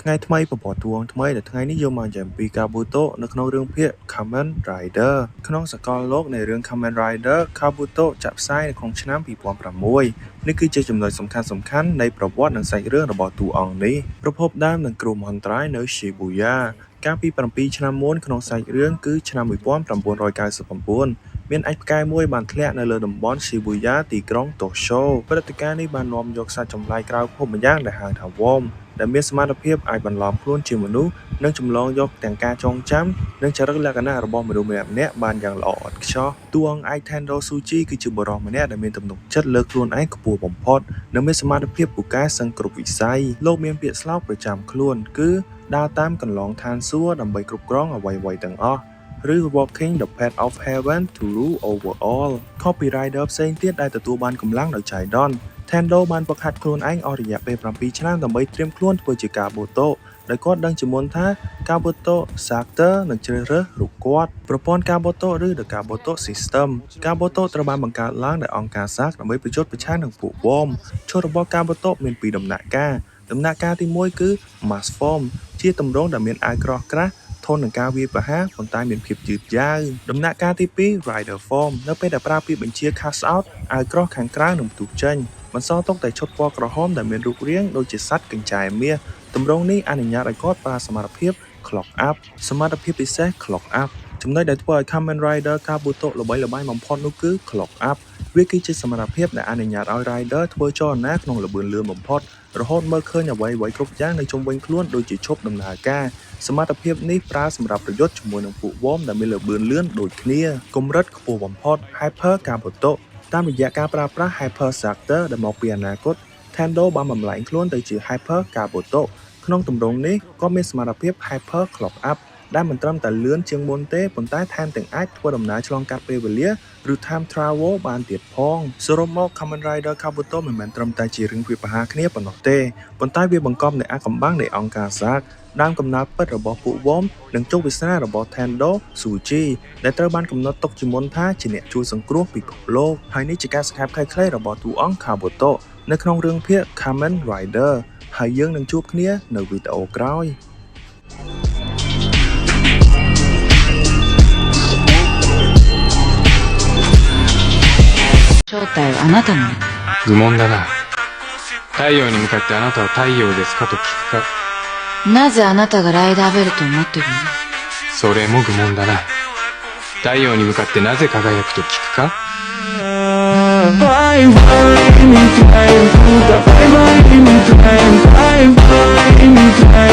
ថ្ងៃថ្មីប្រព័ន្ធតួអង្គថ្មីដែលថ្ងៃនេះយកមកចែកពីកាបូតូនៅក្នុងរឿងភាគ Kamen Rider ក្នុងសកលលោកនៃរឿង Kamen Rider កាបូតូចាក់ផ្សាយនៅក្នុងឆ្នាំ2006នេះគឺជាចំណុចសំខាន់នៃប្រវត្តិនិងសាច់រឿងរបស់តួអង្គនេះប្រភពដើមនឹងគ្រោះមហន្តរាយនៅ Shibuya កាលពី7ឆ្នាំមុនក្នុងសាច់រឿងគឺឆ្នាំ1999មានអាចផ្កាយមួយបានធ្លាក់នៅលើតំបន់ Shibuya ទីក្រុង Tokyo ព្រឹត្តិការណ៍នេះបាននាំយកសត្វចម្លែកក្រៅភពម្យ៉ាងដែលហៅថា Worm ដែលមានសមត្ថភាពអាចបន្លំខ្លួនជាមនុស្សនិងចម្លងយកទាំងការចងចាំនិងចរិតលក្ខណៈរបស់មនុស្សម្នាក់ៗបានយ៉ាងល្អឥតខ្ចោះតួអង្គឯក Tendo Tsuchi គឺជាបុរសម្នាក់ដែលមានទំនុកចិត្តលើខ្លួនឯងខ្ពស់បំផុតនិងមានសមត្ថភាពពូកែសឹងគ្រប់វិស័យលោកមានពាក្យស្លោកប្រចាំខ្លួនគឺដើរតាមកន្លងឋានសួគ៌ដើម្បីគ្រប់គ្រងអ្វីៗទាំងអស់ឬ Walking the Path of Heaven to rule over all Copywriter ផ្សេងទៀតដែលទទួលបានកម្លាំងដោយ Chaidon Tendo បានហ្វឹកហាត់ខ្លួនឯងអស់រយៈពេល7ឆ្នាំដើម្បីត្រៀមខ្លួនធ្វើជាកាបូតូដោយគាត់ដឹងជាមុនថាកាបូតូ Sartor នឹងជ្រើសរើសរូបគាត់ប្រព័ន្ធកាបូតូឬ The Kabuto System កាបូតូត្រូវបានបង្កើតឡើងដោយអង្គការ SARK ដើម្បីប្រយុទ្ធប្រឆាំងនឹងពួក Worm ឈុតរបស់កាបូតូមាន2ដំណាក់កាលដំណាក់កាលទី1គឺ Mass Form ជាទម្រង់ដែលមានអាវក្រោះក្រាស់ធន់នឹងការវាយប្រហារប៉ុន្តែមានភាពយឺតយ៉ាវដំណាក់កាលទី2 Rider Form នៅពេលដែលប្រើពាក្យបញ្ជា Cast Out អាវក្រោះខាងក្រៅនឹងផ្ទុះចេញបន្សល់ទុកតែឈុតពណ៌ក្រហមដែលមានរូបរាងដូចជាសត្វកញ្ចែមាសទម្រង់នេះអនុញ្ញាតឲ្យគាត់ប្រើសមត្ថភាព Clock Up សមត្ថភាពពិសេស Clock Up ចំណុចដែលធ្វើឲ្យ Kamen Rider Kabuto ល្បីល្បាញបំផុតនោះគឺ Clock Up វាគឺជាសមត្ថភាពដែលអនុញ្ញាតឲ្យ Rider ធ្វើចលនាក្នុងល្បឿនលឿនបំផុតរហូតមើលឃើញអ្វីៗគ្រប់យ៉ាងនៅជុំវិញខ្លួនដូចជាឈប់ដំណើរការសមត្ថភាពនេះប្រើសម្រាប់ប្រយុទ្ធជាមួយនឹងពួក Worm ដែលមានល្បឿនលឿនដូចគ្នាកម្រិតខ្ពស់បំផុត Hyper Kabuto តាមរយៈការប្រើប្រាស់ Hyper Sartor ដែលមកពីអនាគត Tendo បានបំលែងខ្លួនទៅជា Hyper Kabuto ក្នុងទម្រង់នេះក៏មានសមត្ថភាព Hyper Clock Up ដែលមិនត្រឹមតែលឿនជាងមុនទេប៉ុន្តែថែមទាំងអាចធ្វើដំណើរឆ្លងកាត់ពេលវេលាឬ Time Travel បានទៀតផងសរុបមក Kamen Rider Kabuto មិនមែនត្រឹមតែជារឿងវាយប្រហារគ្នាប៉ុណ្ណោះទេប៉ុន្តែវាបង្កប់នូវអាថ៌កំបាំងនៃអង្គការ SARK ដើមកំណើតពិតរបស់ពួក Worm និងជោគវាសនារបស់ Tendo Tsuchi ដែលត្រូវបានកំណត់ទុកជាមុនថាជាអ្នកជួយសង្គ្រោះពិភពលោកហើយនេះជាការសង្ខេបខ្លីៗរបស់តួអង្គ Kabuto នៅក្នុងរឿងភាគ Kamen Rider ហើយយើងនឹងជួបគ្នានៅវីដេអូក្រោយ正体はあなたの愚問だな太陽に向かってあなたは太陽ですかと聞くかなぜあなたがライダーベルトを持ってるのそれも愚問だな太陽に向かってなぜ輝くと聞くかバイバイみたい